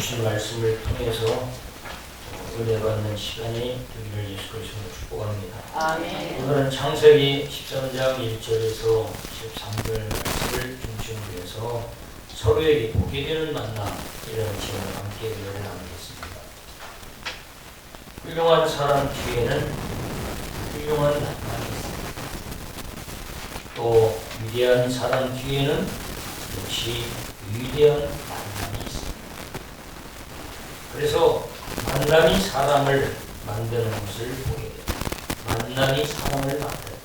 주신 말씀을 통해서 은혜 받는 시간이 되기를 예수 그리스도로 축복합니다. 아멘. 오늘은 창세기 13장 1절에서 13절 말씀을 중심으로 해서 서로에게 복이 되는 만남 이라는 제목으로 함께 은혜를 나누겠습니다. 훌륭한 사람 뒤에는 훌륭한 만남이 있습니다. 또 위대한 사람 뒤에는 역시 위대한 만남이 있습니다. 그래서 만남이 사람을 만드는 것을 보게 됩니다. 만남이 사람을 만든다.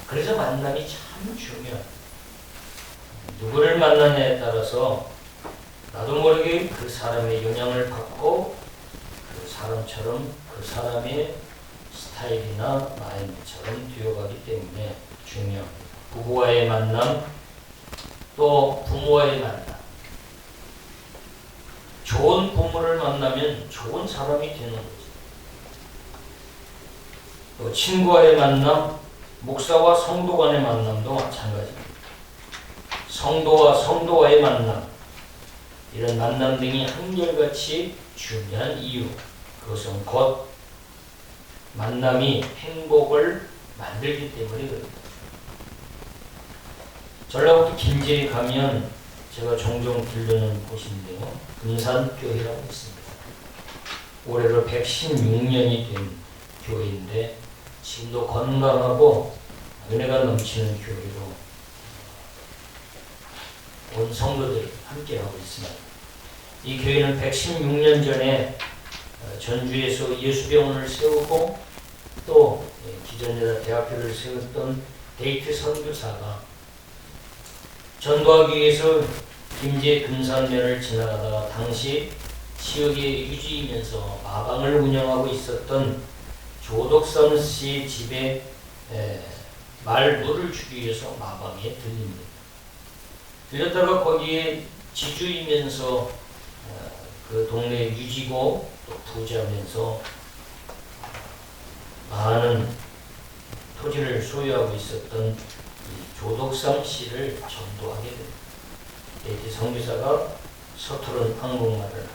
그래서 만남이 참 중요합니다. 누구를 만나냐에 따라서 나도 모르게 그 사람의 영향을 받고 그 사람처럼 그 사람의 스타일이나 마인드처럼 되어가기 때문에 중요합니다. 부부와의 만남, 또 부모와의 만남. 좋은 부모를 만나면 좋은 사람이 되는 거죠. 또 친구와의 만남, 목사와 성도 간의 만남도 마찬가지입니다. 성도와 성도와의 만남, 이런 만남 등이 한결같이 중요한 이유, 그것은 곧 만남이 행복을 만들기 때문에 그렇습니다. 전라북도 김제에 가면 제가 종종 들르는 곳인데요. 금산교회라고 있습니다. 올해로 116년이 된 교회인데 지금도 건강하고 은혜가 넘치는 교회로 온 성도들이 함께하고 있습니다. 이 교회는 116년 전에 전주에서 예수병원을 세우고 또 기존에다 대학교를 세웠던 데이트 선교사가 전도하기 위해서 김제 금산면을 지나가다가 당시 지역의 유지이면서 마방을 운영하고 있었던 조덕삼 씨 집에 말물을 주기 위해서 마방에 들립니다. 들렸다가 거기에 지주이면서 그 동네 유지고 또 부자면서 많은 토지를 소유하고 있었던 조덕삼 씨를 전도하게 됩니다. 이제 선교사가 서투른 한국말을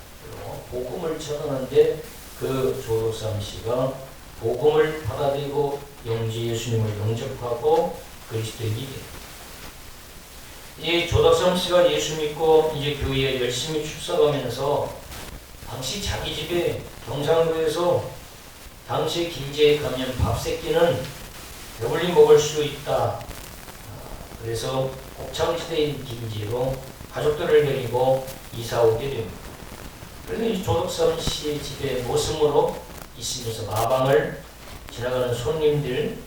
복음을 전하는데 그 조덕삼 씨가 복음을 받아들이고 영지 예수님을 영접하고 그리스도인이 됩니다. 이 조덕삼 씨가 예수 믿고 이제 교회에 열심히 출석하면서 당시 자기 집에 경상도에서 당시 김제에 가면 밥 세끼는 배불리 먹을 수 있다. 그래서 곡창지대인 김제로 가족들을 데리고 이사 오게 됩니다. 그래서 이 조덕삼 씨의 집에 모습으로 있으면서 마방을 지나가는 손님들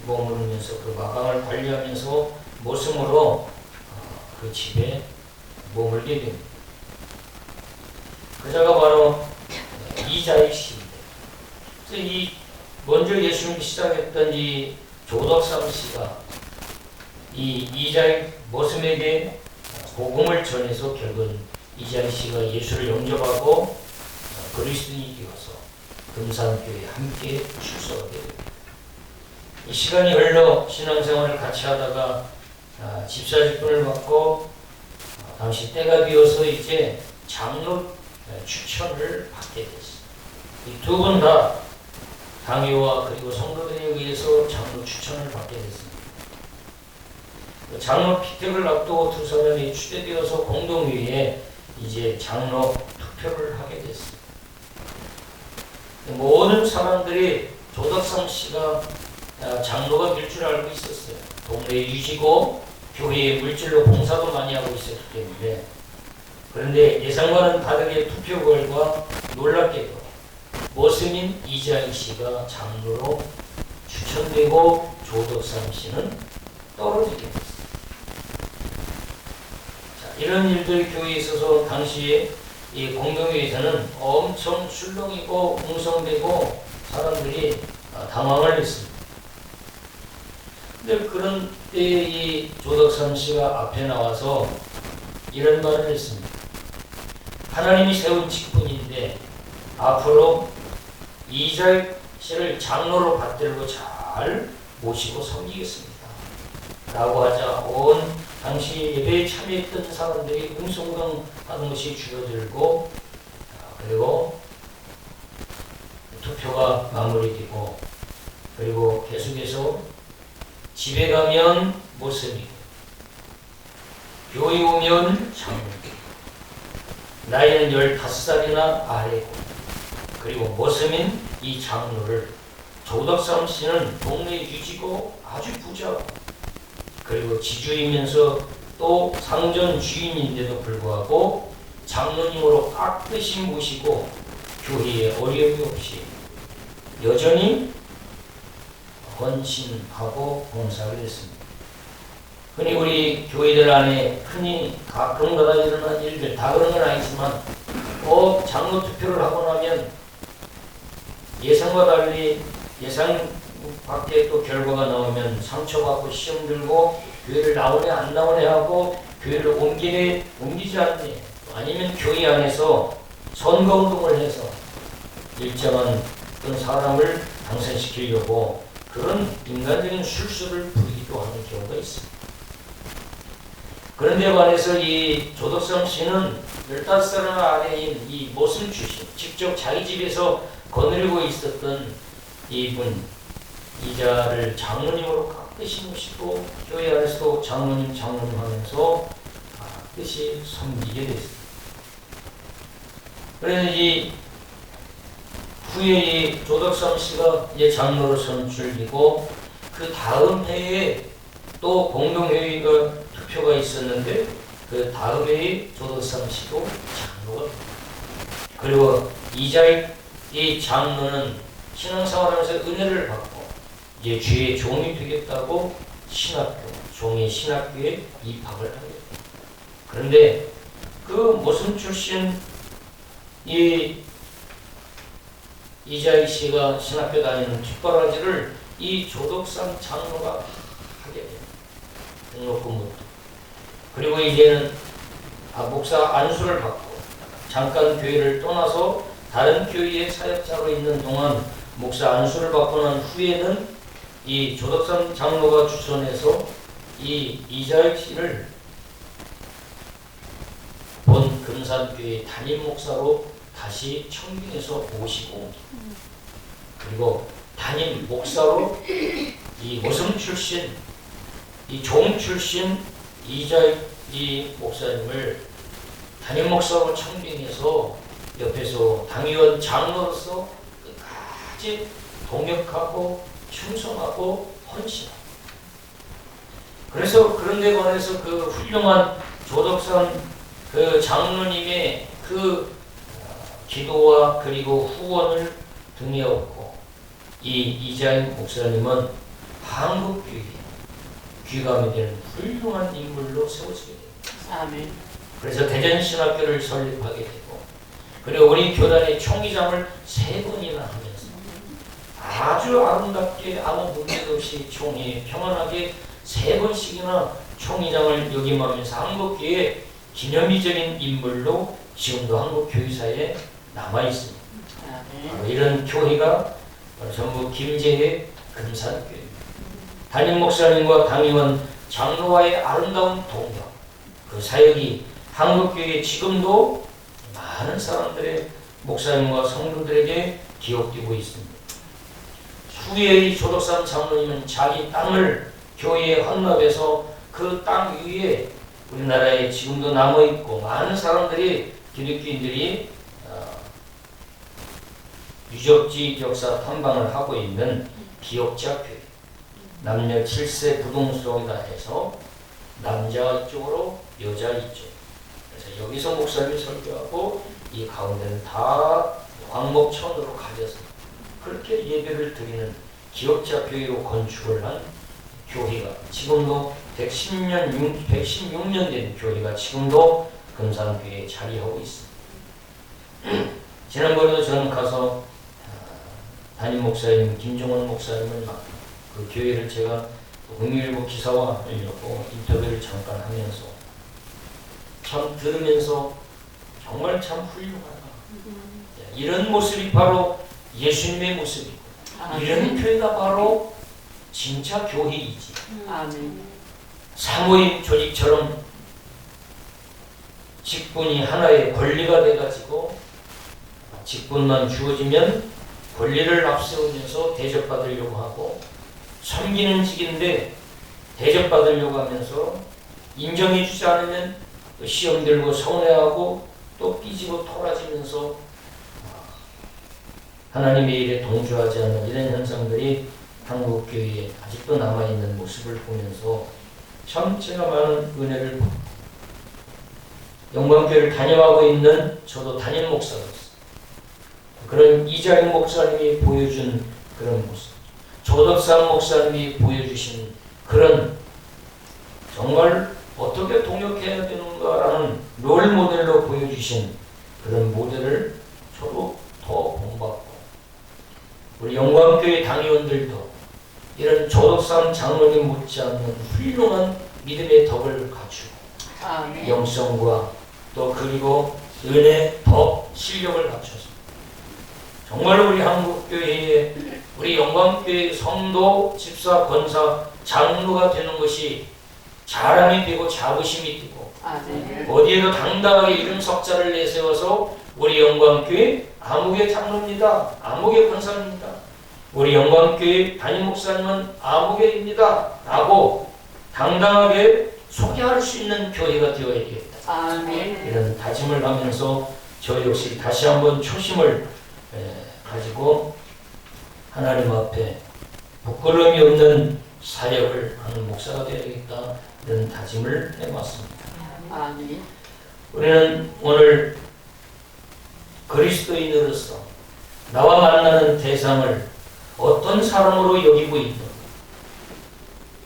머무르면서 그 마방을 관리하면서 모습으로 그 집에 머물게 됩니다. 그자가 바로 이자익 씨입니다. 그래서 이 먼저 예수님을 시작했던 이 조덕삼 씨가 이 이자익 모습에게 복음을 전해서 결국은 이자익 씨가 예수를 영접하고 그리스도인이 되어서 금산교회에 함께 출석하게 됩니다. 이 시간이 흘러 신앙생활을 같이 하다가 집사 직분을 받고 당시 때가 되어서 이제 장로 추천을 받게 됐습니다. 이 두 분 다 당회와 그리고 성도들에 의해서 장로 추천을 받게 됐습니다. 장로 피택을 앞두고 두 사람이 추대되어서 공동회의에 이제 장로 투표를 하게 됐습니다. 모든 사람들이 조덕삼 씨가 장로가 될 줄 알고 있었어요. 동네 유지고 교회에 물질로 봉사도 많이 하고 있었기 때문에. 그런데 예상과는 다르게 투표 결과 놀랍게도 모스민 이자익 씨가 장로로 추천되고 조덕삼 씨는 떨어지게 됐습니다. 자, 이런 일들이 교회에 있어서 당시에 이 공동회에서는 엄청 술렁이고 웅성되고 사람들이 당황을 했습니다. 근데 그런 때에 이 조덕삼 씨가 앞에 나와서 이런 말을 했습니다. 하나님이 세운 직분인데 앞으로 이자익 씨를 장로로 받들고 잘 모시고 섬기겠습니다. 라고 하자 온 당시 예배에 참여했던 사람들이 웅성웅성하는 것이 줄어들고 그리고 투표가 마무리되고 그리고 계속해서 집에 가면 모습이고 교회 오면 장로교 나이는 15살이나 아래고 그리고 모습인 이 장로를 조덕삼 씨는 동네 유지고 아주 부자고 그리고 지주이면서 또 상전 주인인데도 불구하고 장로님으로 깍듯이 모시고 교회에 어려움이 없이 여전히 헌신하고 봉사를 했습니다. 흔히 우리 교회들 안에 흔히 가끔가다 일어난 일들 다 그런 건 아니지만 꼭 장로 투표를 하고 나면 예상과 달리 예상 밖에 또 결과가 나오면 상처받고 시험 들고 교회를 나오네 안 나오네 하고 교회를 옮기지 않네 아니면 교회 안에서 선거운동을 해서 일정한 어떤 사람을 당선시키려고 그런 인간적인 술수를 부리기도 하는 경우가 있습니다. 그런데 반해서 이 조덕삼 씨는 15살 아래인 이 모습 출신, 직접 자기 집에서 거느리고 있었던 이분, 이자를 장로님으로 깍듯이 모시고 교회 안에서도 장로님 하면서 깍듯이 섬기게 됐습니다. 그래서 이 후에 이 조덕삼 씨가 이제 장로로 선출되고 그 다음 해에 또 공동회의가 투표가 있었는데 그 다음 해에 조덕삼 씨도 장로가 됩니다. 그리고 이자익 이 장로는 신앙생활하면서 은혜를 받고 이제 주의 종이 되겠다고 종의 신학교에 입학을 하게 됩니다. 그런데 그 모순 출신 이자익 씨가 신학교 다니는 뒷바라지를 이 조덕삼 장로가 하게 됩니다. 등록금부터. 그리고 이제는 목사 안수를 받고 잠깐 교회를 떠나서 다른 교회의 사역자로 있는 동안 목사 안수를 받고 난 후에는 이 조덕삼 장로가 추천해서 이 이자익 씨를 본 금산교회 담임 목사로 다시 청빙해서 모시고 그리고 담임 목사로 이 모성 출신, 이 종 출신 이자익 이 목사님을 담임 목사로 청빙해서 옆에서 당의원 장로로서 끝까지 동역하고 충성하고 헌신하고 그래서 그런 데 관해서 그 훌륭한 조덕삼 그 장로님의 그 기도와 그리고 후원을 등에 업고 이 이자익 목사님은 한국교회에 귀감이 되는 훌륭한 인물로 세워지게 됩니다. 아멘. 그래서 대전신학교를 설립하게 되고 그리고 우리 교단의 총회장을 3번이나 하면서 아주 아름답게 아무 문제도 없이 총회 평안하게 3번씩이나 총회장을 역임하면서 한국교회의 기념비적인 인물로 지금도 한국교회사에 남아있습니다. 이런 교회가 전부 김제의 금산교회입니다. 담임 목사님과 당의원 장로와의 아름다운 동역 그 사역이 한국교회에 지금도 많은 사람들의 목사님과 성도들에게 기억되고 있습니다. 후에 조덕삼 장로님은 자기 땅을 교회에 헌납해서 그 땅 위에 우리나라에 지금도 남아있고 많은 사람들이 기독교인들이 유적지 역사 탐방을 하고 있는 기억자 교회 남녀 7세 부동수동이다 해서 남자 이쪽으로 여자 이쪽 그래서 여기서 목사님이 설교하고 이 가운데는 다 광목천으로 가져서 그렇게 예배를 드리는 기억자 교회로 건축을 한 교회가 지금도 116년 된 교회가 지금도 금산교회에 자리하고 있습니다. 지난번에도 저는 가서 담임 목사님 김종원 목사님을 그 교회를 제가 국민일보 기사와 하려고 인터뷰를 잠깐 하면서 참 들으면서 정말 참 훌륭하다. 이런 모습이 바로 예수님의 모습이고 이런 교회가 바로 진짜 교회이지. 아멘. 사모임 조직처럼 직분이 하나의 권리가 돼가지고 직분만 주어지면 권리를 앞세우면서 대접받으려고 하고, 섬기는 직인데 대접받으려고 하면서 인정해주지 않으면 시험 들고 서운해하고 또 삐지고 토라지면서 하나님의 일에 동조하지 않는 이런 현상들이 한국교회에 아직도 남아있는 모습을 보면서 참 제가 많은 은혜를 받고, 영광교회를 다녀가고 있는 저도 담임 목사로서 그런 이자익 목사님이 보여준 그런 모습, 조덕삼 목사님이 보여주신 그런 정말 어떻게 동역해야 되는가라는 롤 모델로 보여주신 그런 모델을 저도 더 본받고, 우리 영광교회 당의원들도 이런 조덕삼 장로님 못지않는 훌륭한 믿음의 덕을 갖추고 영성과 또 그리고 은혜, 덕, 실력을 갖춰서 정말 우리 한국교회에 우리 영광교회 성도, 집사, 권사, 장로가 되는 것이 자랑이 되고 자부심이 되고, 어디에도 당당하게 이름 석자를 내세워서 우리 영광교회 아무개 장로입니다, 아무개 권사입니다, 우리 영광교회 담임 목사님은 아무개입니다 라고 당당하게 소개할 수 있는 교회가 되어야 되겠다. 아멘. 이런 다짐을 하면서 저 역시 다시 한번 초심을 가지고 하나님 앞에 부끄러움이 없는 사역을 하는 목사가 되어야겠다, 이런 다짐을 해봤습니다. 아멘. 우리는 오늘 그리스도인으로서 나와 만나는 대상을 어떤 사람으로 여기고 있는가,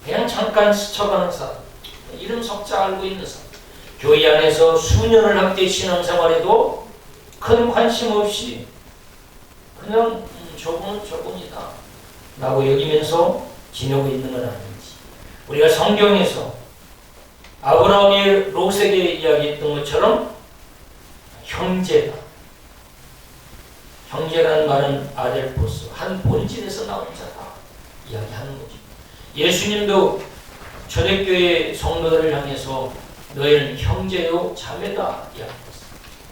그냥 잠깐 스쳐가는 사람, 이름 석자 알고 있는 사람, 교회 안에서 수년을 함께 신앙생활해도 큰 관심 없이 그냥 저분은 저분이다 라고 여기면서 지내고 있는 건 아닌지, 우리가 성경에서 아브라함이 롯에게 이야기했던 것처럼 형제다, 형제라는 말은 아델포스, 한 본질에서 나온 자다 이야기하는 거죠. 예수님도 초대교회 성도들을 향해서 너희는 형제요 자매다 이야기했어요.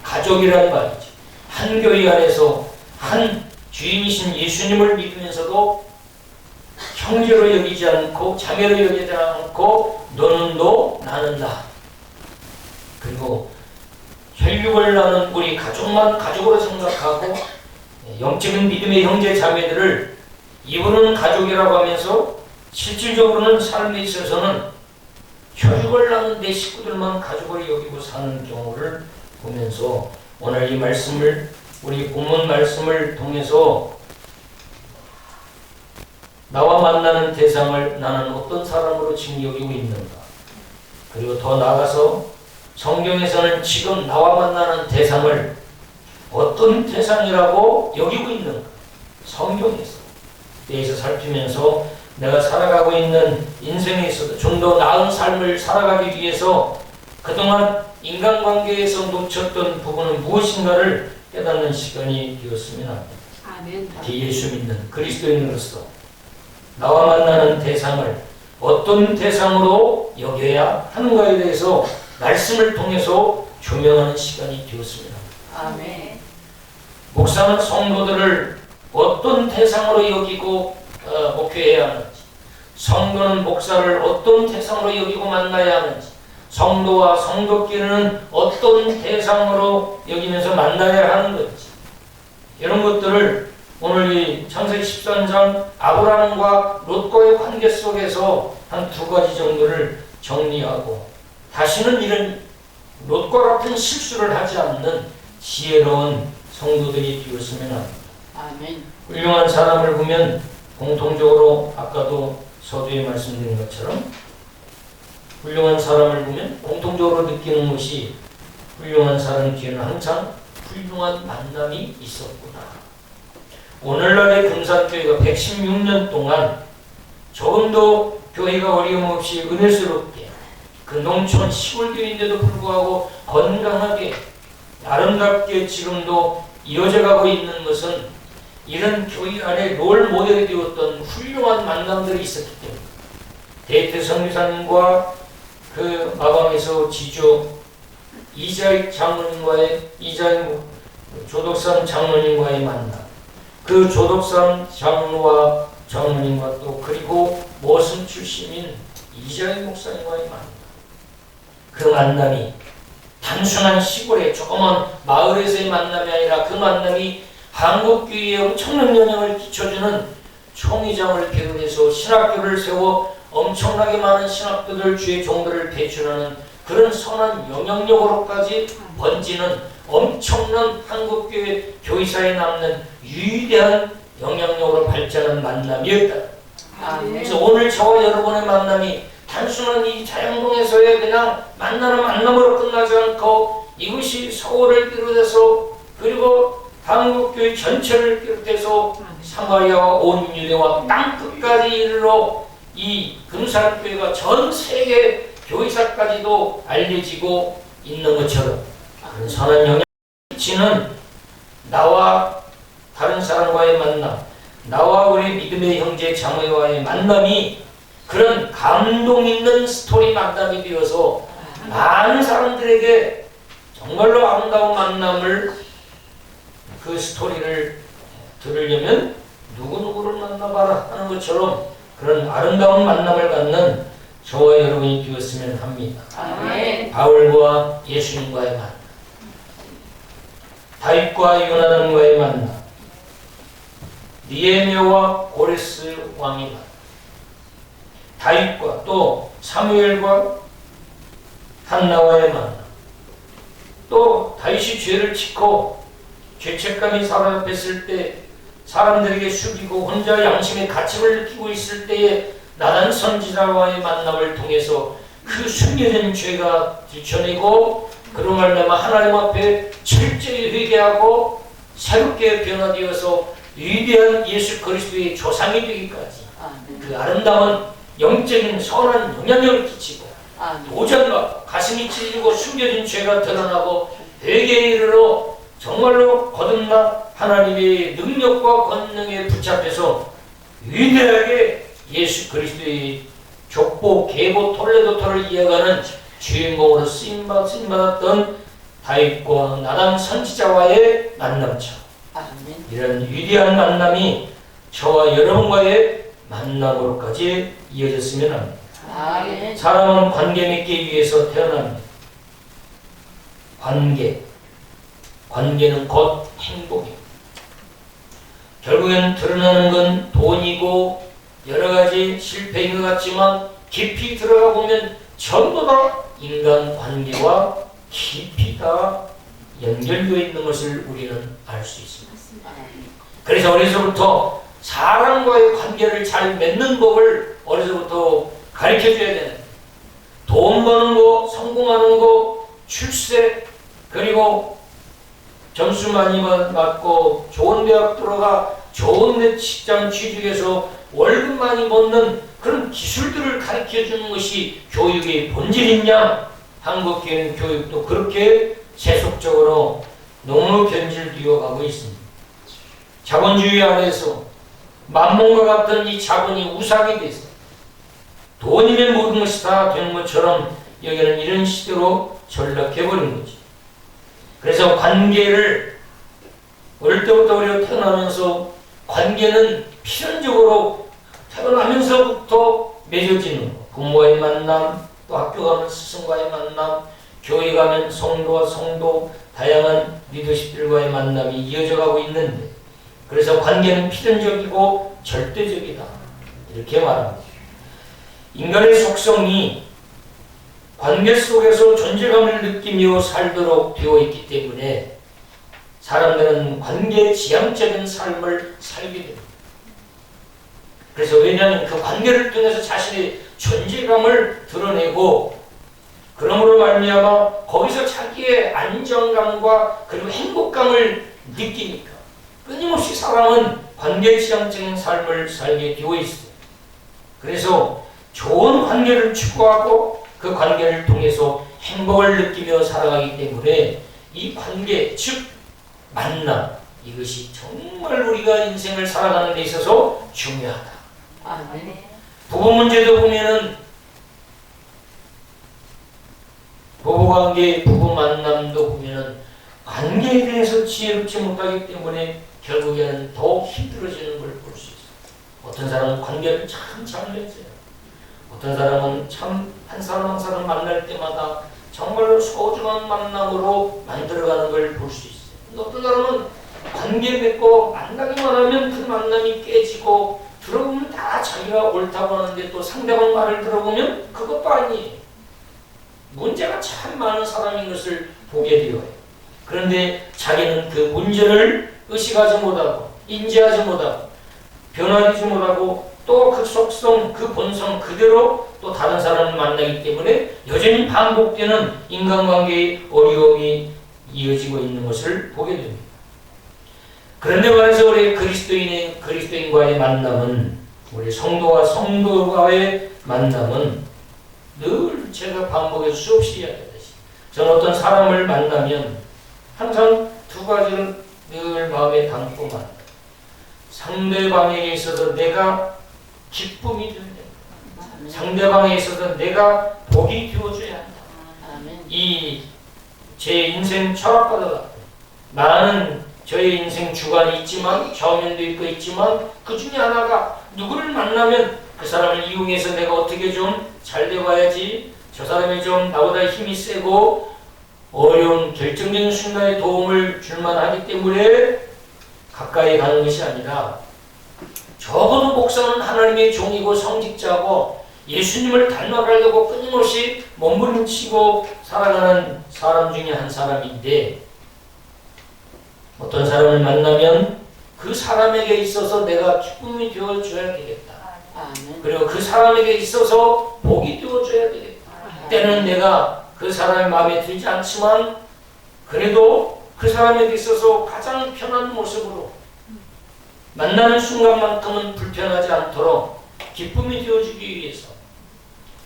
가족이라는 말이죠. 한 교회 안에서 한 주인이신 예수님을 믿으면서도 형제로 여기지 않고 자매로 여기지 않고 너는 너 나는 나, 그리고 혈육을 나눈 우리 가족만 가족으로 생각하고 영적인 믿음의 형제 자매들을 이분은 가족이라고 하면서 실질적으로는 삶에 있어서는 혈육을 나눈 내 식구들만 가족으로 여기고 사는 경우를 보면서 오늘 이 말씀을, 우리 본문 말씀을 통해서 나와 만나는 대상을 나는 어떤 사람으로 지금 여기고 있는가, 그리고 더 나아가서 성경에서는 지금 나와 만나는 대상을 어떤 대상이라고 여기고 있는가, 성경에서 대해서 살피면서 내가 살아가고 있는 인생에 있어서 좀 더 나은 삶을 살아가기 위해서 그동안 인간관계에서 놓쳤던 부분은 무엇인가를 깨닫는 시간이 되었으면 합니다. 아멘. 특히 예수 믿는 그리스도인으로서 나와 만나는 대상을 어떤 대상으로 여겨야 하는가에 대해서 말씀을 통해서 조명하는 시간이 되었습니다. 아멘. 목사는 성도들을 어떤 대상으로 여기고 목회해야 하는지, 성도는 목사를 어떤 대상으로 여기고 만나야 하는지, 성도와 성도끼리는 어떤 대상으로 여기면서 만나야 하는 건지, 이런 것들을 오늘 이 창세기 13장 아브라함과 롯과의 관계 속에서 한 두 가지 정도를 정리하고 다시는 이런 롯과 같은 실수를 하지 않는 지혜로운 성도들이 되었으면 합니다. 아멘. 훌륭한 사람을 보면 공통적으로 아까도 서두에 말씀드린 것처럼 훌륭한 사람을 보면 공통적으로 느끼는 것이 훌륭한 사람 뒤에는 항상 훌륭한 만남이 있었구나. 오늘날의 금산교회가 116년 동안 조금도 교회가 어려움없이 은혜스럽게 그 농촌 시골교회인데도 불구하고 건강하게 아름답게 지금도 이어져 가고 있는 것은 이런 교회 안에 롤 모델이 되었던 훌륭한 만남들이 있었기 때문에 데이트 성교사님과 그 마방에서 지조 이자익 조덕삼 장로님과의 만남, 그 조덕삼 장로와 장로님과 또 그리고 모순 출신인 이자익 목사님과의 만남, 그 만남이 단순한 시골의 조그만 마을에서의 만남이 아니라 그 만남이 한국교회에 엄청난 영향을 끼쳐주는 총회장을 비롯해서 신학교를 세워 엄청나게 많은 신학교들 주의 종들을 배출하는 그런 선한 영향력으로까지 번지는 엄청난 한국교회 교회사에 남는 위대한 영향력으로 발전한 만남이었다. 그래서 오늘 저와 여러분의 만남이 단순한 이 자양동에서의 그냥 만나는 만남으로 끝나지 않고 이것이 서울을 비롯해서 그리고 한국교회 전체를 비롯해서 사마리아와 온 유대와 땅끝까지 이르러 이 금산교회가 전 세계 교회사까지도 알려지고 있는 것처럼 그런 선한 영향을 미치는 나와 다른 사람과의 만남, 나와 우리 믿음의 형제 자매와의 만남이 그런 감동 있는 스토리 만남이 되어서 많은 사람들에게 정말로 아름다운 만남을 그 스토리를 들으려면 누구누구를 만나봐라 하는 것처럼 그런 아름다운 만남을 갖는 저와 여러분이 되었으면 합니다. 아멘. 바울과 예수님과의 만남, 다윗과 요나단과의 만남, 니에미아와 고레스 왕의 만남, 다윗과 또 사무엘과 한나와의 만남, 또 다윗이 죄를 짓고 죄책감이 사라졌을 때 사람들에게 숙이고 혼자 양심의 가책을 느끼고 있을 때에 나단 선지자와의 만남을 통해서 그 숨겨진 죄가 들춰내고 그로 말미암아 하나님 앞에 철저히 회개하고 새롭게 변화되어서 위대한 예수 그리스도의 조상이 되기까지 그 아름다운 영적인 선한 영향력을 끼치고 도전받고 가슴이 찢어지고 숨겨진 죄가 드러나고 회개에 이르러 정말로 거듭나 하나님의 능력과 권능에 붙잡혀서 위대하게 예수 그리스도의 족보, 계보, 톨레도토를 이어가는 주인공으로 쓰임받았던 다윗과 나단 선지자와의 만남처럼 이런 위대한 만남이 저와 여러분과의 만남으로까지 이어졌으면 합니다. 아멘. 사람은 관계 맺기 위해서 태어납니다. 관계는 곧 행복입니다. 결국엔 드러나는 건 돈이고 여러가지 실패인 것 같지만 깊이 들어가 보면 전부 다 인간 관계와 깊이 다 연결되어 있는 것을 우리는 알 수 있습니다. 그래서 어려서부터 사람과의 관계를 잘 맺는 법을 어려서부터 가르쳐줘야 되는, 돈 버는 거, 성공하는 거, 출세, 그리고 점수 많이 받고 좋은 대학 들어가 좋은 직장 취직해서 월급 많이 받는 그런 기술들을 가르쳐주는 것이 교육의 본질이냐? 한국교회는 교육도 그렇게 세속적으로 너무 변질되어 가고 있습니다. 자본주의 안에서 만mon과 같은 이 자본이 우상이 돼서 돈이면 모든 것이 다 되는 것처럼 여기는 이런 시대로 전락해버린 거지. 그래서 관계를 어릴 때부터 우리가 태어나면서 관계는 필연적으로 태어나면서부터 맺어지는 거. 부모와의 만남, 또 학교 가면 스승과의 만남, 교회 가면 성도와 성도, 다양한 리더십들과의 만남이 이어져 가고 있는데, 그래서 관계는 필연적이고 절대적이다 이렇게 말합니다. 인간의 속성이 관계 속에서 존재감을 느끼며 살도록 되어 있기 때문에 사람들은 관계 지향적인 삶을 살게 됩니다. 그래서 왜냐하면 그 관계를 통해서 자신의 존재감을 드러내고 그러므로 말미암아 거기서 자기의 안정감과 그리고 행복감을 느끼니까 끊임없이 사람은 관계 지향적인 삶을 살게 되어 있어요. 그래서 좋은 관계를 추구하고 그 관계를 통해서 행복을 느끼며 살아가기 때문에 이 관계, 즉 만남, 이것이 정말 우리가 인생을 살아가는 데 있어서 중요하다. 아멘. 부부 문제도 보면은 부부관계, 부부 만남도 보면은 관계에 대해서 지혜롭지 못하기 때문에 결국에는 더욱 힘들어지는 걸 볼 수 있어요. 어떤 사람은 관계를 참 잘 맺어요. 어떤 사람은 참 한 사람 한 사람 만날 때마다 정말로 소중한 만남으로 만들어가는 걸 볼 수 있어요. 근데 어떤 사람은 관계 맺고 만나기만 하면 그 만남이 깨지고 들어보면 다 자기가 옳다고 하는데 또 상대방 말을 들어보면 그것도 아니에요. 문제가 참 많은 사람인 것을 보게 되어요. 그런데 자기는 그 문제를 의식하지 못하고 인지하지 못하고 변화되지 못하고 또 그 속성, 그 본성 그대로 또 다른 사람을 만나기 때문에 여전히 반복되는 인간관계의 어려움이 이어지고 있는 것을 보게 됩니다. 그런데 말해서 우리 그리스도인과의 만남은, 우리 성도와 성도와의 만남은 늘 제가 반복해서 수없이 이야기하듯이 저는 어떤 사람을 만나면 항상 두 가지를 늘 마음에 담고 만나요. 상대방에게 있어서 내가 기쁨이 되어야 된다. 상대방에 있어서 내가 복이 되어줘야 한다. 이 제 인생 철학과도 같아요. 나는 저의 인생 주관이 있지만 좌우면도 있지만 그 중에 하나가 누구를 만나면 그 사람을 이용해서 내가 어떻게 좀 잘 되어야지, 저 사람이 좀 나보다 힘이 세고 어려운 결정적인 순간에 도움을 줄만 하기 때문에 가까이 가는 것이 아니라, 적어도 목사는 하나님의 종이고 성직자고 예수님을 닮아가려고 끊임없이 몸부림치고 살아가는 사람 중에 한 사람인데, 어떤 사람을 만나면 그 사람에게 있어서 내가 기쁨이 되어줘야 되겠다. 그리고 그 사람에게 있어서 복이 되어줘야 되겠다. 때는 내가 그 사람의 마음에 들지 않지만 그래도 그 사람에게 있어서 가장 편한 모습으로 만나는 순간만큼은 불편하지 않도록 기쁨이 되어주기 위해서,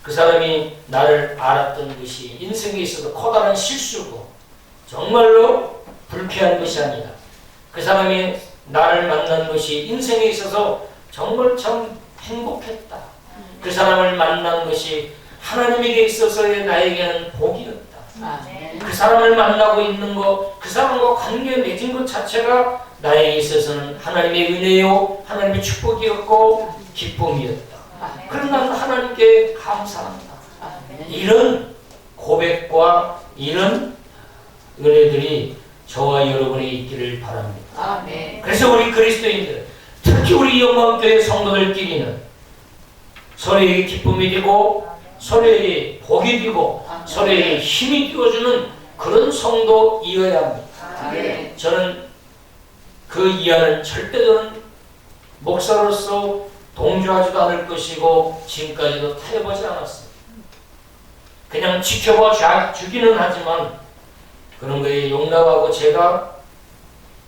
그 사람이 나를 알았던 것이 인생에 있어서 커다란 실수고 정말로 불쾌한 것이 아니라, 그 사람이 나를 만난 것이 인생에 있어서 정말 참 행복했다. 그 사람을 만난 것이 하나님에게 있어서의 나에게는 복이었다. 그 사람을 만나고 있는 것, 그 사람과 관계 맺은 것 자체가 나에게 있어서는 하나님의 은혜요, 하나님의 축복이었고 기쁨이었다. 그럼 나는 하나님께 감사한다. 이런 고백과 이런 은혜들이 저와 여러분이 있기를 바랍니다. 그래서 우리 그리스도인들, 특히 우리 영광교회 성도들끼리는 서로에게 기쁨이 되고 서로에게 복이 되고 서로에게 힘이 되어주는 그런 성도이어야 합니다. 저는 그 이하는 절대 저는 목사로서 동조하지도 않을 것이고 지금까지도 타협하지 않았습니다. 그냥 지켜봐 주기는 하지만 그런 거에 용납하고, 제가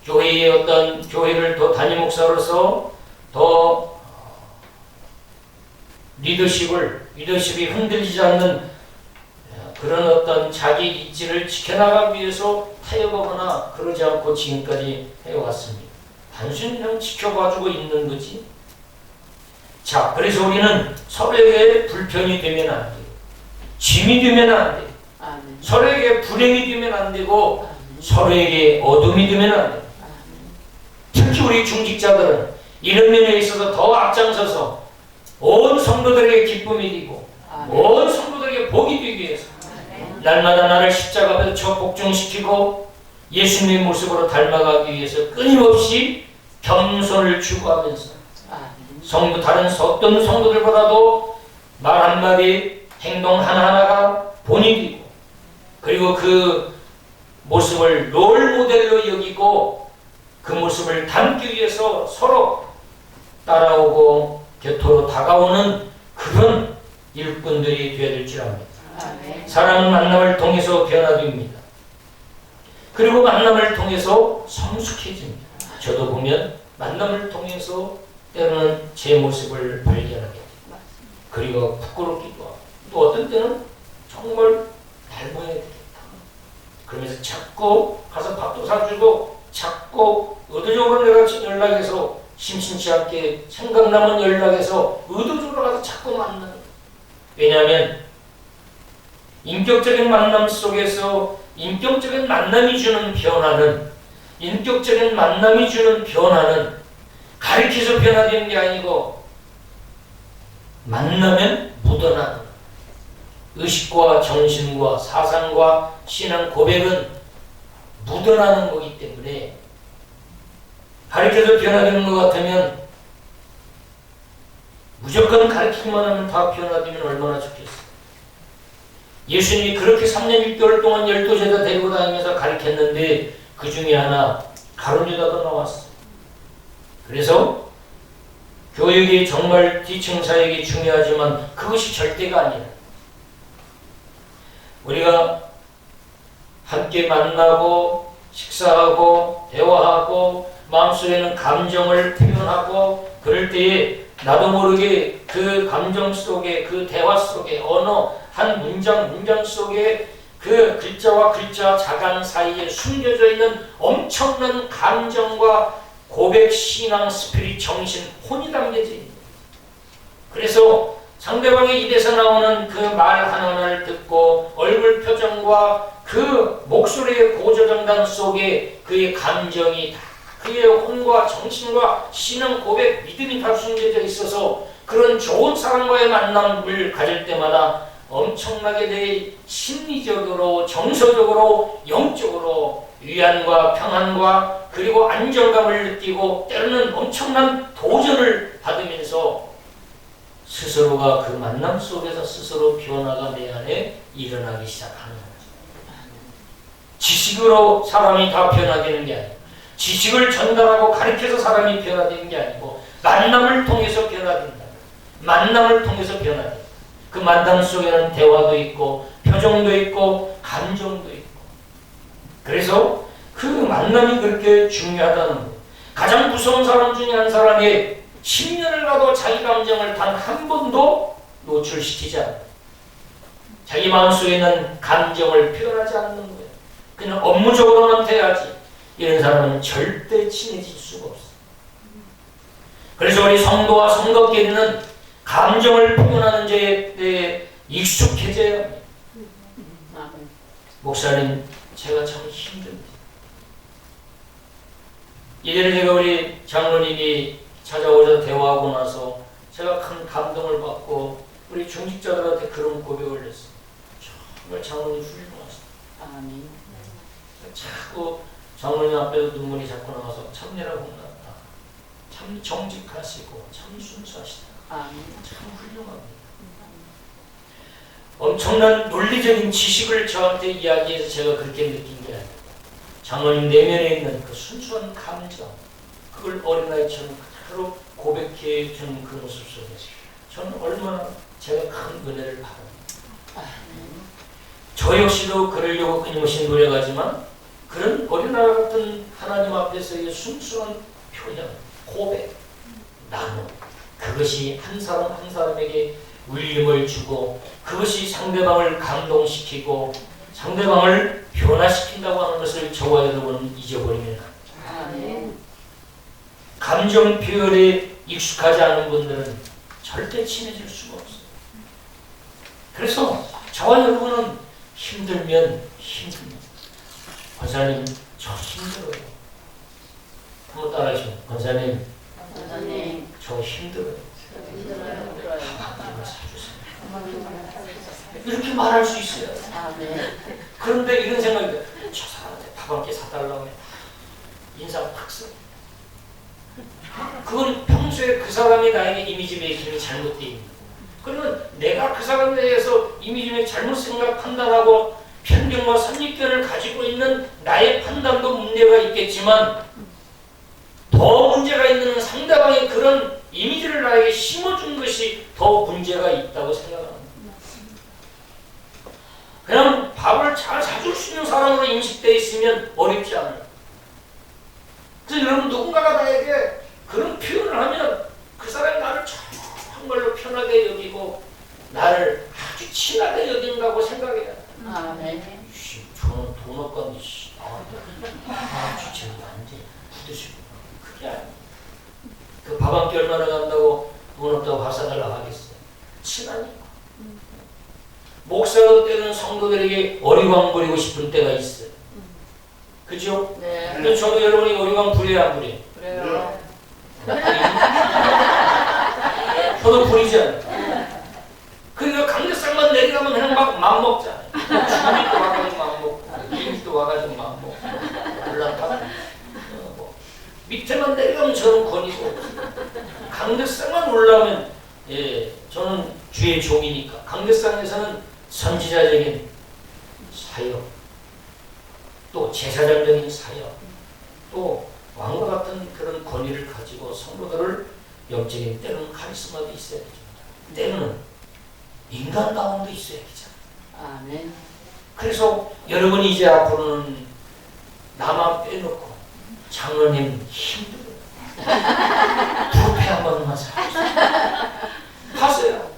교회의 어떤 교회를 더 담임 목사로서 더 리더십이 흔들리지 않는 그런 어떤 자기 입지를 지켜나가기 위해서 타협하거나 그러지 않고 지금까지 해왔습니다. 단순히 그냥 지켜봐주고 있는 거지. 자, 그래서 우리는 서로에게 불편이 되면 안 돼요. 짐이 되면 안 돼요. 서로에게 불행이 되면 안 되고 서로에게 어둠이 되면 안 돼요. 특히 우리 중직자들은 이런 면에 있어서 더 앞장서서 온 성도들에게 기쁨이 되고 온 성도들에게 복이 되기 위해서 날마다 나를 십자가 앞에서 적복종시키고 예수님의 모습으로 닮아가기 위해서 끊임없이 겸손을 추구하면서 다른 어떤 성도들보다도 말 한마디, 행동 하나하나가 본이 되고, 그리고 그 모습을 롤모델로 여기고 그 모습을 담기 위해서 서로 따라오고 곁으로 다가오는 그런 일꾼들이 되어야 될 줄 압니다. 사람은 만남을 통해서 변화됩니다. 그리고 만남을 통해서 성숙해집니다. 저도 보면 만남을 통해서 때로는 제 모습을 발견하게 됩니다. 그리고 부끄럽기도 하고, 또 어떤 때는 정말 닮아야 되겠다. 그러면서 자꾸 가서 밥도 사주고 자꾸 의도적으로 내가 연락해서 심심치 않게 생각나면 연락해서 의도적으로 가서 자꾸 만나는 거예요. 왜냐하면 인격적인 만남 속에서 인격적인 만남이 주는 변화는 인격적인 만남이 주는 변화는 가르쳐서 변화되는 게 아니고 만나면 묻어나는 의식과 정신과 사상과 신앙 고백은 묻어나는 거기 때문에 가르쳐서 변화되는 것 같으면 무조건 가르치기만 하면 다 변화되면 얼마나 좋겠어요. 예수님이 그렇게 3년 6개월 동안 12제자 데리고 다니면서 가르쳤는데 그 중에 하나 가룟 유다도 나왔어요. 그래서 교육이 정말 뒤층 사역이 중요하지만 그것이 절대가 아니라 우리가 함께 만나고 식사하고 대화하고 마음속에는 감정을 표현하고 그럴 때에 나도 모르게 그 감정 속에 그 대화 속에 언어 한 문장 속에 그 글자와 글자 자간 사이에 숨겨져 있는 엄청난 감정과 고백, 신앙, 스피릿, 정신, 혼이 담겨져 있는 거예요. 그래서 상대방의 입에서 나오는 그 말 하나하나를 듣고 얼굴 표정과 그 목소리의 고조정단 속에 그의 감정이 다 그의 혼과 정신과 신앙, 고백, 믿음이 다 숨겨져 있어서 그런 좋은 사람과의 만남을 가질 때마다 엄청나게 내 심리적으로 정서적으로 영적으로 위안과 평안과 그리고 안정감을 느끼고 때로는 엄청난 도전을 받으면서 스스로가 그 만남 속에서 스스로 변화가 내 안에 일어나기 시작하는 거죠. 지식으로 사람이 다 변화되는 게 아니고 지식을 전달하고 가르쳐서 사람이 변화되는 게 아니고 만남을 통해서 변화된다. 만남을 통해서 변화된다. 그 만남 속에는 대화도 있고 표정도 있고 감정도 있고 그래서 그 만남이 그렇게 중요하다는 거예요. 가장 무서운 사람 중에 한 사람이 10년을 가도 자기 감정을 단 한 번도 노출시키지 않아요. 자기 마음속에 있는 감정을 표현하지 않는 거예요. 그냥 업무적으로만 돼야지. 이런 사람은 절대 친해질 수가 없어요. 그래서 우리 성도와 성도끼리는 감정을 표현하는 데에 익숙해져야 합니다. 목사님, 제가 참 힘듭니다. 이전에 제가 우리 장로님이 찾아오셔서 대화하고 나서 제가 큰 감동을 받고 우리 중직자들한테 그런 고백을 했어요. 정말 장로님 훌륭하시다. 아멘. 자꾸 장로님 앞에서 눈물이 자꾸 나와서 참내라고 혼났다. 참 정직하시고 참 순수하시다. 아멘. 참 훌륭합니다. 엄청난 논리적인 지식을 저한테 이야기해서 제가 그렇게 느낀 게 아니라 장로님 내면에 있는 그 순수한 감정 그걸 어린아이처럼 그대로 고백해 주는 그 모습 속에서 저는 얼마나 제가 큰 은혜를 받았습니다. 저 역시도 그러려고 끊임없이 노력하지만 그런 어린아이 같은 하나님 앞에서의 순수한 표현, 고백, 나눔 그것이 한 사람 한 사람에게 울림을 주고 그것이 상대방을 감동시키고 상대방을 변화시킨다고 하는 것을 저와 여러분은 잊어버리면 아멘. 감정 표현에 익숙하지 않은 분들은 절대 친해질 수가 없어요. 그래서 저와 여러분은 힘들면 힘듭니다. 권사님, 저 힘들어요. 한번 따라하시죠. 권사님, 저 힘들어요. 이렇게 말할 수 있어요. 그런데 이런 생각이 들어요. 저 사람한테 밥 한 끼 사달라고 해. 인상 팍 써. 그건 평소에 그 사람이 나에게 이미지 메이킹이 잘못되어 있는 거예요. 그러면 내가 그 사람에 대해서 이미지 메이킹 잘못 생각 판단하고 편견과 선입견을 가지고 있는 나의 판단도 문제가 있겠지만 더 문제가 있는 상대방의 그런 이미지를 나에게 심어준 것이 더 문제가 있다고 생각합니다. 그냥 밥을 잘 사줄 수 있는 사람으로 인식되어 있으면 어렵지 않아요. 그래서 여러분 누군가가 나에게 그런 표현을 하면 그 사람이 나를 정말로 편하게 여기고 나를 아주 친하게 여긴다고 생각해요. 아멘. 저는 돈 없건데 주체가 완전히 굳으시고 그게 아니에요. 그 밥 한 끼 얼마나 간다고 돈 없다고 밥 사달라고 하겠어요. 친하니까. 목사가 때는 성도 성도들에게 어리광 부리고 싶은 때가 있어요. 그죠? 네. 근데 저도 여러분이 어리광 부려야 안 부려요? 그래요. 저도 부리잖아요. 그러니까 강대상만 내려가면 그냥 막 맘먹잖아요. 주민도 와가지고 맘먹고, 이인도 와가지고 맘먹고, 올라가고, 뭐. 밑에만 내려가면 저는 권이고, 강대상만 올라오면, 예, 저는 주의 종이니까. 강대상에서는 선지자적인 사역, 또 제사장적인 사역, 또 왕과 같은 그런 권위를 가지고 성도들을 영적인 때로는 카리스마도 있어야 되죠. 때로는 인간다움도 있어야 되잖아요. 아멘. 그래서 여러분이 이제 앞으로는 나만 빼놓고 장로님 힘들어요. 부패 한 번만 하세요.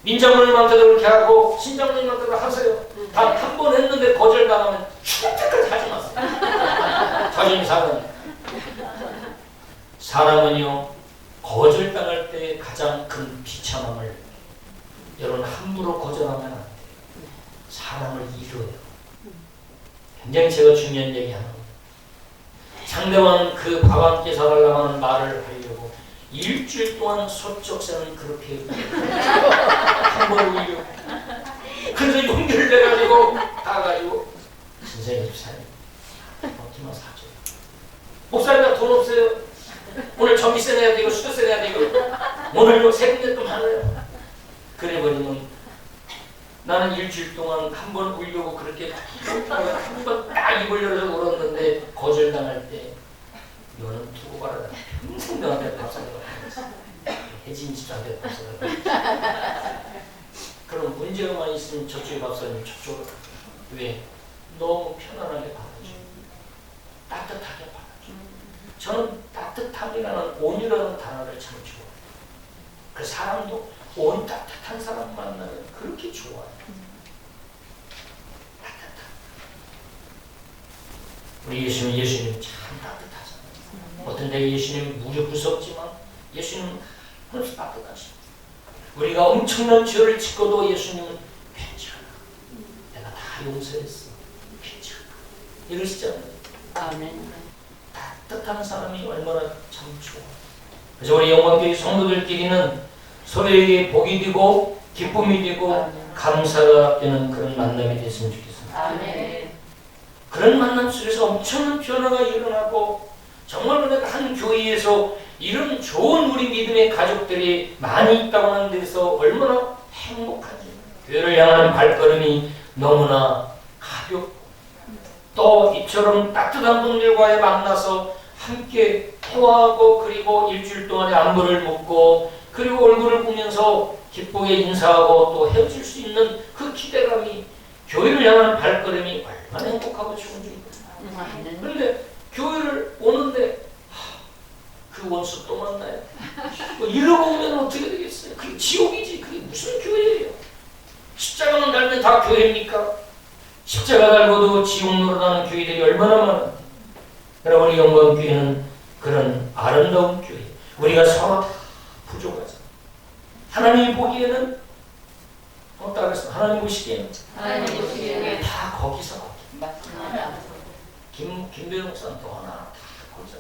민장로님한테도 그렇게 하고 신장로님한테도 하세요. 다 한 번 했는데 거절당하면 죽을 때까지 하지 마세요. 자존심 상하니까. 사람은요 거절당할 때 가장 큰 비참함을 여러분 함부로 거절하면 안 돼요. 사람을 잃어요. 굉장히 제가 중요한 얘기 하는 거예요. 상대방은 그 밥한 끼 사달라고 하는 말을 하려고 일주일 동안 소쩍새는 그렇게 한번 울려. 그래서 용기를 내가지고 가가지고 선생님 집사님 어떻게만 사줘요. 목사님 돈 없어요. 오늘 전기세 내야 되고 수도세 내야 되고 오늘 세금 냈좀 하래요. 그래버리면 나는 일주일 동안 한 번 울려고 그렇게 한 번 딱 입을 열어서 울었는데 거절당할 때 너는 두고 가라. 평생 너한테 밥 사달라고 혜진 집사한테 밥 사달라고. 그럼 문제가만 있으면 저쪽에 밥사님 저쪽으로 가요. 왜? 너무 편안하게 받아줘. 따뜻하게 받아줘. 저는 따뜻함이라는 온유라는 단어를 참 좋아해요. 그 사람도 온 따뜻한 사람 만나면 그렇게 좋아요. 따뜻한. 우리 예수님 참 따뜻하잖아요. 어떤 데 예수님 무려 무섭지만 예수님은 항상 따뜻하시고 우리가 엄청난 죄를 짓고도 예수님은 괜찮아. 내가 다 용서했어. 괜찮아. 이러시잖아요. 아멘. 따뜻한 사람이 얼마나 참 좋아. 그래서 우리 영광교회 성도들끼리는 서로에게 복이 되고 기쁨이 되고 감사가 되는 그런 만남이 됐으면 좋겠습니다. 아멘. 그런 만남 속에서 엄청난 변화가 일어나고 정말로 내가 한 교회에서 이런 좋은 우리 믿음의 가족들이 많이 있다고 하는 데서 얼마나 행복한지. 교회를 향하는 발걸음이 너무나 가볍고 또 이처럼 따뜻한 분들과의 만나서 함께 대화하고 그리고 일주일 동안의 안부를 묻고 그리고 얼굴을 보면서 기쁘게 인사하고 또 헤어질 수 있는 그 기대감이 교회를 향하는 발걸음이 얼마나 행복하고 좋은지. 그런데 교회를 오는데 그 원수 또 만나요. 이러고 오면 어떻게 되겠어요? 그게 지옥이지. 그게 무슨 교회예요? 십자가만 달면 다 교회입니까? 십자가 달고도 지옥 노릇하는 교회들이 얼마나 많은데. 그러나 우리 영광교회는 그런 아름다운 교회. 우리가 서로 다 부족하죠. 하나님이 보기에는 따라 그랬어. 하나님 보시기에는 하나님 보시기에는 다 거기서 거기. 맞습니다. 김대중 목사는 또 하나 다 거기서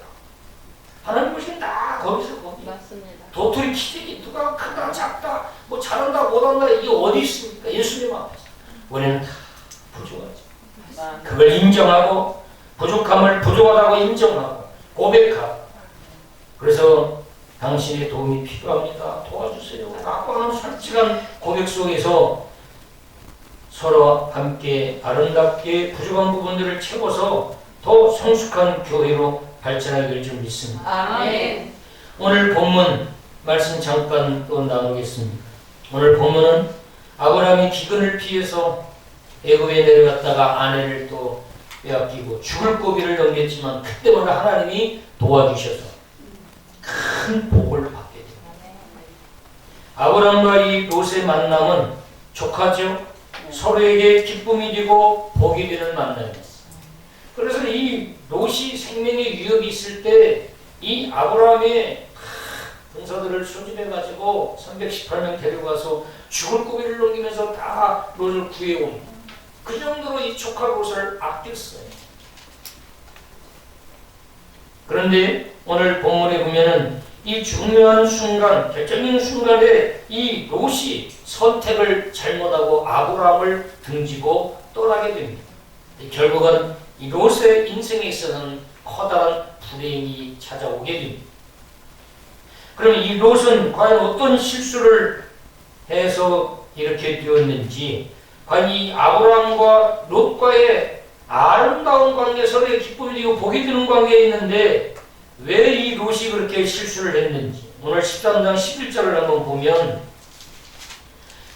하나님 보시기엔 다 거기서 거기. 맞습니다. 도토리 키재기 누가 크다 작다 뭐 잘한다 못한다 이게 어디 있습니까? 예수님 앞에서 우리는 다 부족하죠. 그걸 인정하고 부족함을 부족하다고 인정하고 고백하고 그래서 당신의 도움이 필요합니다. 도와주세요. 라고 하는 솔직한 고백 속에서 서로 함께 아름답게 부족한 부분들을 채워서 더 성숙한 교회로 발전하게 될 줄 믿습니다. 아멘. 오늘 본문 말씀 잠깐 또 나누겠습니다. 오늘 본문은 아브라함이 기근을 피해서 애굽에 내려갔다가 아내를 또 빼앗기고 죽을 고비를 넘겼지만 그때마다 하나님이 도와주셔서 큰 복을 받게 됩니다. 아브라함과 이 롯의 만남은 조카죠. 서로에게 기쁨이 되고 복이 되는 만남이었어요. 그래서 이 롯이 생명의 위협이 있을 때 이 아브라함의 군사들을 소집해가지고 318명 데려가서 죽을 고비를 넘기면서 다 롯을 구해옵니다. 그 정도로 이 조카 롯을 아꼈어요. 그런데 오늘 본문에 보면은 이 중요한 순간, 결정적인 순간에 이 롯이 선택을 잘못하고 아브라함을 등지고 떠나게 됩니다. 결국은 이 롯의 인생에 있어서는 커다란 불행이 찾아오게 됩니다. 그럼 이 롯은 과연 어떤 실수를 해서 이렇게 되었는지, 과연 이 아브라함과 롯과의 아름다운 관계, 서로의 기쁨이 되고 복이 되는 관계에 있는데 왜 이 롯이 그렇게 실수를 했는지 오늘 13장 11절을 한번 보면,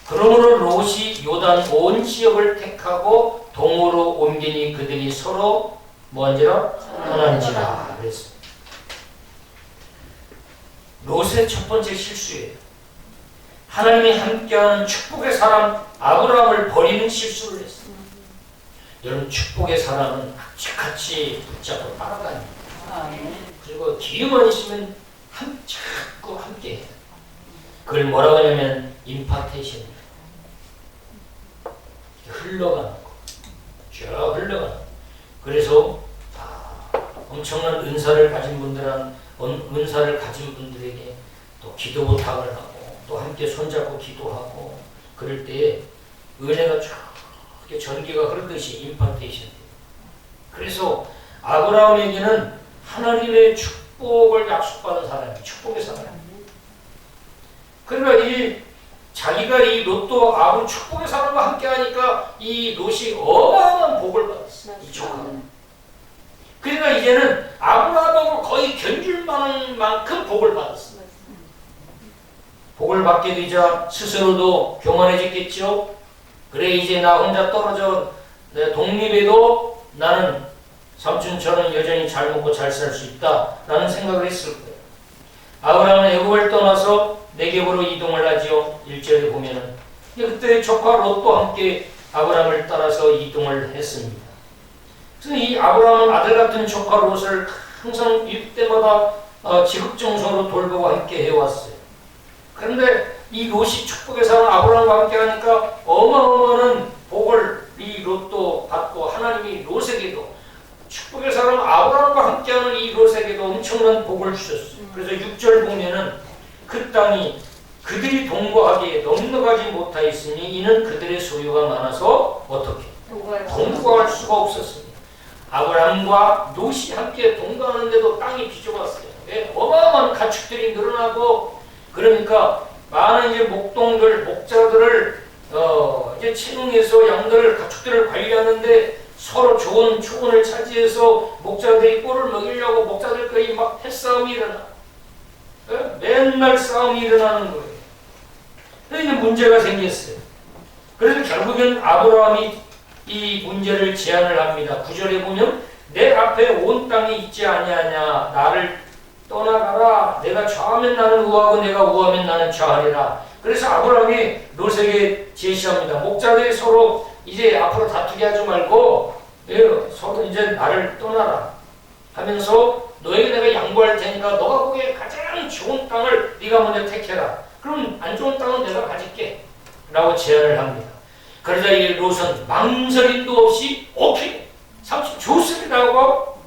그러므로 롯이 요단 온 지역을 택하고 동으로 옮기니 그들이 서로 뭐한지라? 떠난지라 그랬습니다. 롯의 첫 번째 실수예요. 하나님이 함께하는 축복의 사람 아브라함을 버리는 실수를 했어요. 여러분, 축복의 사람은 같이 붙잡고 따라다닙니다. 그리고 기회만 있으면 자꾸 함께해요. 그걸 뭐라고 하냐면 임파테이션, 흘러가는 거, 쭉 흘러가는 거. 그래서 엄청난 은사를 가진 분들에게 또 기도 부탁을 하고 또 함께 손잡고 기도하고 그럴 때에 은혜가 쫙 전기가 흐르듯이 임파테이션. 그래서 아브라함에게는 하나님의 축복을 약속받은 사람이 축복의 사람. 그러니까 자기가 이 롯도 아브 축복의 사람과 함께하니까 이 롯이 어마어마한 복을 받았어. 이 조카는. 그러니까 이제는 아브라함하고 거의 견줄 만큼 복을 받았어. 복을 받게 되자 스스로도 교만해졌겠죠. 그래, 이제 나 혼자 떨어져 독립해도 나는 삼촌처럼 여전히 잘 먹고 잘 살 수 있다 라는 생각을 했을 거예요. 아브라함은 애굽을 떠나서 네겝으로 이동을 하지요. 1절에 보면은 그때 조카 롯도 함께 아브라함을 따라서 이동을 했습니다. 그래서 이 아브라함은 아들 같은 조카 롯을 항상 이때마다 지극정성으로 돌보고 함께 해왔어요. 그런데 이 롯이 축복의 사람 아브라함과 함께 하니까 어마어마한 복을 이 롯도 받고, 하나님이 롯에게도 축복의 사람 아브라함과 함께하는 이 롯에게도 엄청난 복을 주셨어요. 그래서 6절 보면은 그 땅이 그들이 동거하기에 넉넉하지 못하였으니 이는 그들의 소유가 많아서 어떻게 동거할 수가 없었습니다. 아브라함과 롯이 함께 동거하는데도 땅이 비좁았어요. 어마어마한 가축들이 늘어나고, 그러니까 많은 이제 목자들을 이제 채용해서 양들 가축들을 관리하는데 서로 좋은 초원을 차지해서 목자들이 꼴을 먹이려고 목자들끼리 막 패싸움이 일어나. 맨날 싸움이 일어나는 거예요. 그래서 문제가 생겼어요. 그래서 결국엔 아브라함이 이 문제를 제안을 합니다. 9절에 보면 내 앞에 온 땅이 있지 아니하냐, 나를 떠나가라. 내가 좌하면 나는 우하고 내가 우하면 나는 좌하리라. 그래서 아브라함이 롯에게 제시합니다. 목자들이 서로 이제 앞으로 다투게 하지 말고 서로 이제 나를 떠나라 하면서 너에게 내가 양보할 테니까 너가 거기에 가장 좋은 땅을 네가 먼저 택해라. 그럼 안 좋은 땅은 내가 가질게 라고 제안을 합니다. 그러자 이 롯은 망설임도 없이 오케이, 삼촌 좋습니다고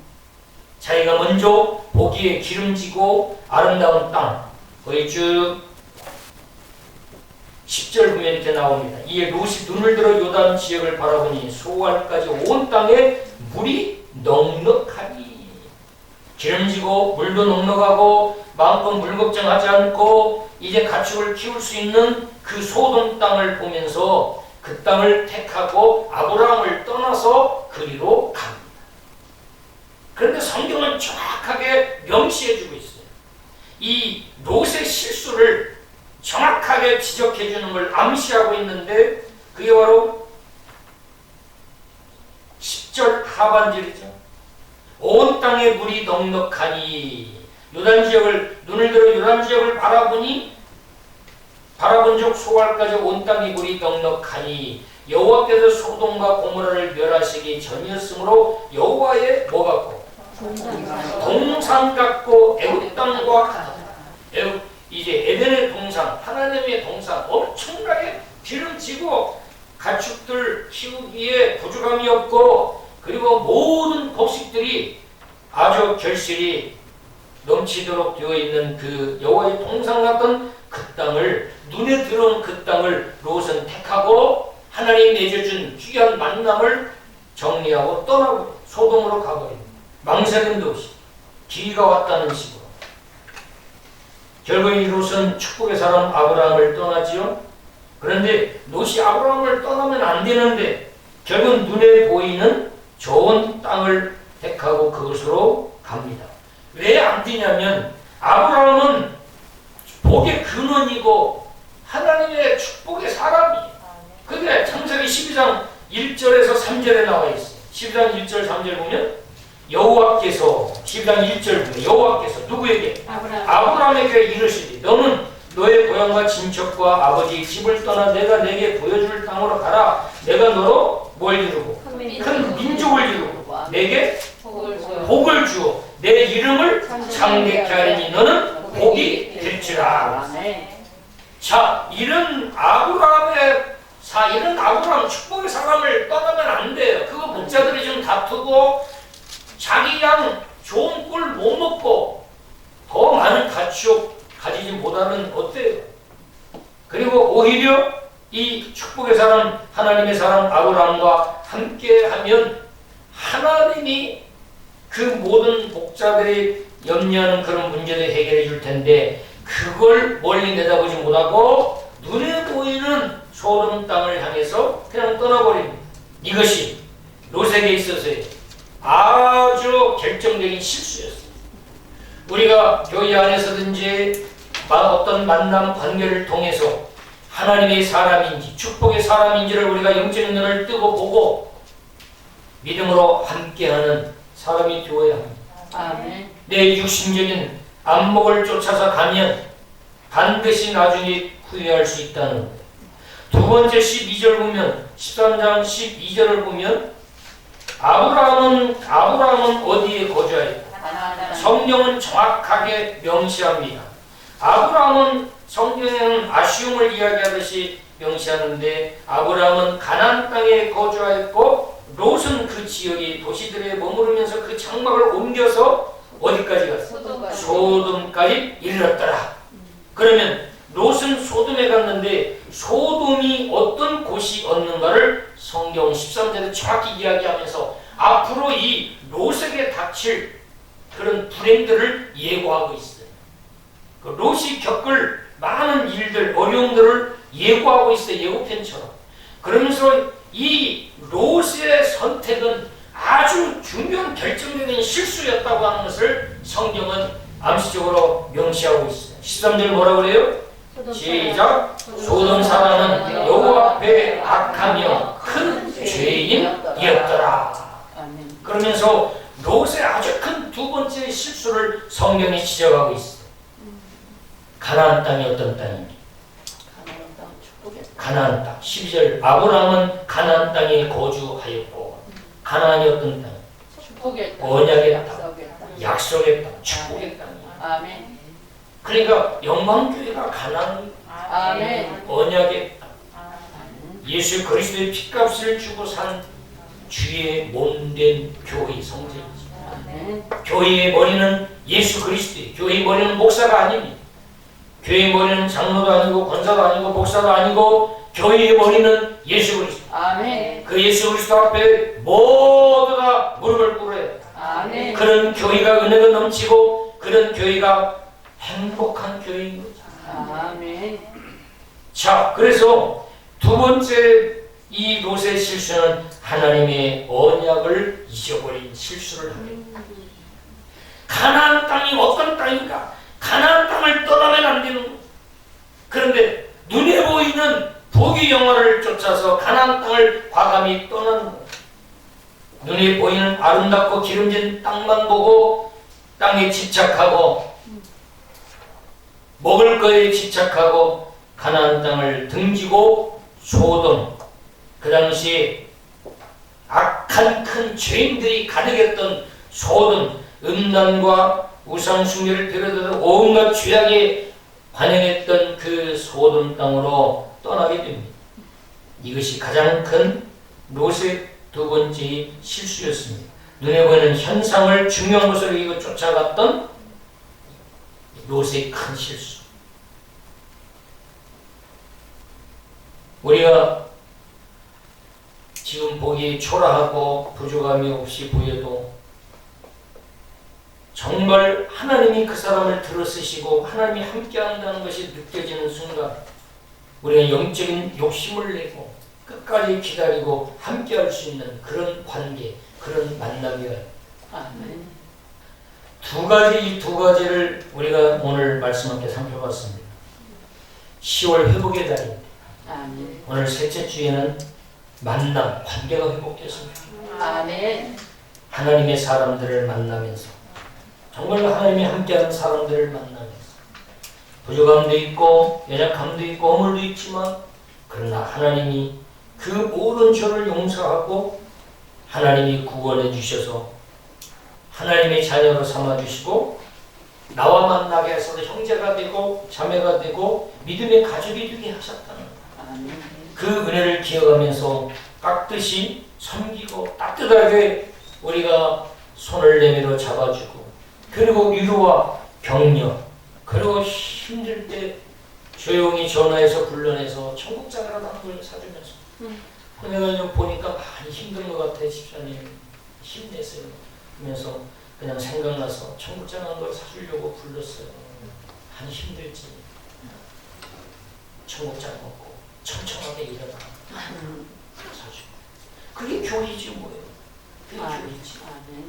자기가 먼저 보기에 기름지고 아름다운 땅, 거기 쭉 10절 보면 이렇게 나옵니다. 이에 롯이 눈을 들어 요단 지역을 바라보니 소알까지 온 땅에 물이 넉넉하니, 기름지고 물도 넉넉하고 마음껏 물 걱정하지 않고 이제 가축을 키울 수 있는 그 소돔 땅을 보면서 그 땅을 택하고 아브라함을 떠나서 그리로 갑니다. 그런데 성경은 정확하게 명시해주고 있어요. 이 롯의 실수를 정확하게 지적해주는 걸 암시하고 있는데 그게 바로 10절 하반절이죠. 온 땅에 물이 넉넉하니, 요단 지역을 눈을 들어 요단 지역을 바라본 적 소알까지 온 땅에 물이 넉넉하니 여호와께서 소돔과 고모라를 멸하시기 전이었으므로 여호와의 뭐 같고 동산 같고 애굽 땅과 같다. 이제 에덴의 동산, 하나님의 동산 엄청나게 기름지고 가축들 키우기에 부족함이 없고 그리고 모든 곡식들이 아주 결실이 넘치도록 되어 있는 그 여호와의 동상 같은 그 땅을 눈에 들어온 그 땅을 롯은 택하고 하나님이 내려준 귀한 만남을 정리하고 떠나고 소돔으로 가버립니다. 망설임도 없이 기회가 왔다는 식으로. 결국 이 롯은 축복의 사람 아브라함을 떠나지요. 그런데 롯이 아브라함을 떠나면 안 되는데 결국 눈에 보이는 좋은 땅을 택하고 그것으로 갑니다. 왜 안 되냐면 아브라함은 복의 근원이고 하나님의 축복의 사람이에요. 그게 창세기 12장 1절에서 3절에 나와 있어요. 12장 1절 3절 보면 여호와께서 12장 1절 보면 여호와께서 누구에게? 아브라함에게 이르시되 너는 너의 고향과 친척과 아버지 집을 떠나 내가 내게 보여줄 땅으로 가라. 내가 너로 뭘 이루고 큰 민족을 이루고 내게 복을 주어 내 이름을 창대케 하리니 너는 복이 될지라. 자, 이런 아브라함 축복의 사람을 떠나면 안 돼요. 그거 목자들이 좀 다투고 자기 양 좋은 꿀 못 먹고 더 많은 가축 가지지 못하는 어때요? 그리고 오히려 이 축복의 사람 하나님의 사람 아브라함과 함께하면 하나님이 그 모든 목자들이 염려하는 그런 문제를 해결해 줄 텐데 그걸 멀리 내다보지 못하고 눈에 보이는 소돔 땅을 향해서 그냥 떠나버립니다. 이것이 롯에게 있어서의 아주 결정적인 실수였습니다. 우리가 교회 안에서든지 어떤 만남 관계를 통해서 하나님의 사람인지 축복의 사람인지를 우리가 영적인 눈을 뜨고 보고 믿음으로 함께하는 사람이 되어야 합니다. 아멘. 내 육신적인 안목을 쫓아서 가면 반드시 나중에 후회할 수 있다는 거예요. 두 번째 12절 보면 13장 12절을 보면 아브라함은 어디에 거주하였고 성경은 정확하게 명시합니다. 아브라함은 성경에는 아쉬움을 이야기하듯이 명시하는데 아브라함은 가나안 땅에 거주하였고 롯은 그 지역의 도시들에 머무르면서 그 장막을 옮겨서 어디까지 갔어? 소돔까지 이르렀더라. 그러면 롯은 소돔에 갔는데 소돔이 어떤 곳이었는가를 성경 13절에 정확히 이야기하면서 앞으로 이 롯에게 닥칠 그런 불행들을 예고하고 있어요. 그 롯이 겪을 많은 일들, 어려움들을 예고하고 있어요. 예고편처럼. 그러면서 이 롯의 선택은 아주 중요한 결정적인 실수였다고 하는 것을 성경은 암시적으로 명시하고 있어요. 13절 뭐라고 그래요? 시작. 소돔 사람은 여호와 앞에 악하며 큰 죄인이었더라. 그러면서 롯의 아주 큰 두 번째 실수를 성경이 지적하고 있어요. 가나안 땅이 어떤 땅입니까? 가나안 땅. 12절 아브라함은 가나안 땅에 거주하였고 가나안이 어떤 땅? 언약의 땅, 약속의 땅, 축복의 땅이에요. 아멘. 그러니까 영광교회가 가나안 언약의 땅. 예수 그리스도의 핏값을 주고 산 주의 몸된 교회 성전이지. 교회의 머리는 예수 그리스도예요. 교회의 머리는 목사가 아닙니다. 교회의 머리는 장로도 아니고 권사도 아니고 목사도 아니고 교회의 머리는 예수 그리스도. 아멘. 그 예수 그리스도 앞에 모두가 무릎을 꿇어야 돼. 아멘. 그런 교회가 은혜가 넘치고 그런 교회가 행복한 교회인 거죠. 아멘. 자, 그래서 두 번째 이 롯의 실수는 하나님의 언약을 잊어버린 실수를 합니다. 가나안 땅이 어떤 땅인가? 가나안 땅을 떠나면 안 되는 거예요. 그런데 눈에 보이는 복의 영화를 쫓아서 가나안 땅을 과감히 떠나는 거예요. 눈에 보이는 아름답고 기름진 땅만 보고 땅에 집착하고 먹을 거에 집착하고 가나안 땅을 등지고 소돔, 그 당시에 악한 큰 죄인들이 가득했던 소돔, 음란과 우상숭배를 비롯해서 온갖 죄악에 관영했던 그 소돔 땅으로 떠나게 됩니다. 이것이 가장 큰 롯의 두 번째 실수였습니다. 눈에 보이는 현상을 중요한 것으로 이거 쫓아갔던 롯의 큰 실수. 우리가 지금 보기 초라하고 부족함이 없이 보여도 정말 하나님이 그 사람을 들어쓰시고 하나님이 함께한다는 것이 느껴지는 순간 우리가 영적인 욕심을 내고 끝까지 기다리고 함께할 수 있는 그런 관계, 그런 만남이에요. 아멘. 이 두 가지를 우리가 오늘 말씀 함께 살펴봤습니다. 10월 회복의 달입니다. 아멘. 오늘 셋째 주에는 만남, 관계가 회복됐습니다. 아멘. 하나님의 사람들을 만나면서 정말 하나님이 함께하는 사람들을 만나면서 부족함도 있고 연약함도 있고 허물도 있지만 그러나 하나님이 그 모든 죄를 용서하고 하나님이 구원해 주셔서 하나님의 자녀로 삼아주시고 나와 만나게 하셔서 형제가 되고 자매가 되고 믿음의 가족이 되게 하셨다는 아멘. 그 은혜를 기억하면서 깍듯이 섬기고 따뜻하게 우리가 손을 내밀어 잡아주고 그리고 위로와 격려 그리고 힘들 때 조용히 전화해서 불러내서 청국장이라도 한 걸 사주면서 내가 좀 보니까 많이 힘든 것 같아 집사님 힘내세요 하면서 그냥 생각나서 청국장 한 걸 사주려고 불렀어요. 많이 힘들지 청국장 먹고 청청하게 일어나 사주고 그게 교회지 뭐예요. 그게 교회지.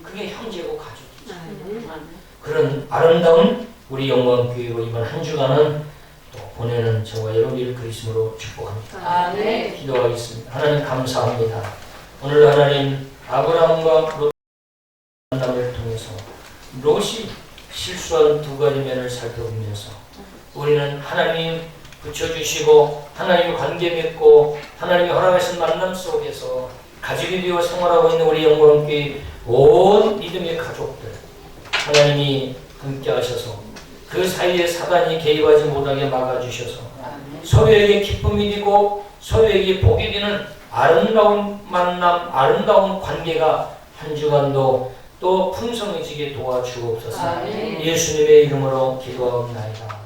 그게 형제고 가족이지. 그런 아름다운 우리 영광교회로 이번 한 주간은 또 보내는 저와 여러분을 그리스도로 축복합니다. 아멘. 기도하겠습니다. 하나님 감사합니다. 오늘 하나님 아브라함과 롯 만남을 통해서 롯이 실수한 두 가지 면을 살펴보면서 우리는 하나님 붙여주시고 하나님의 관계 맺고 하나님이 허락하신 만남 속에서 가족이 되어 생활하고 있는 우리 영광교회 온 믿음의 가족들 하나님이 함께 하셔서 그 사이에 사단이 개입하지 못하게 막아주셔서 서로에게 기쁨이 되고 서로에게 복이 되는 아름다운 만남 아름다운 관계가 한 주간도 또 풍성해지게 도와주옵소서. 예수님의 이름으로 기도하옵나이다.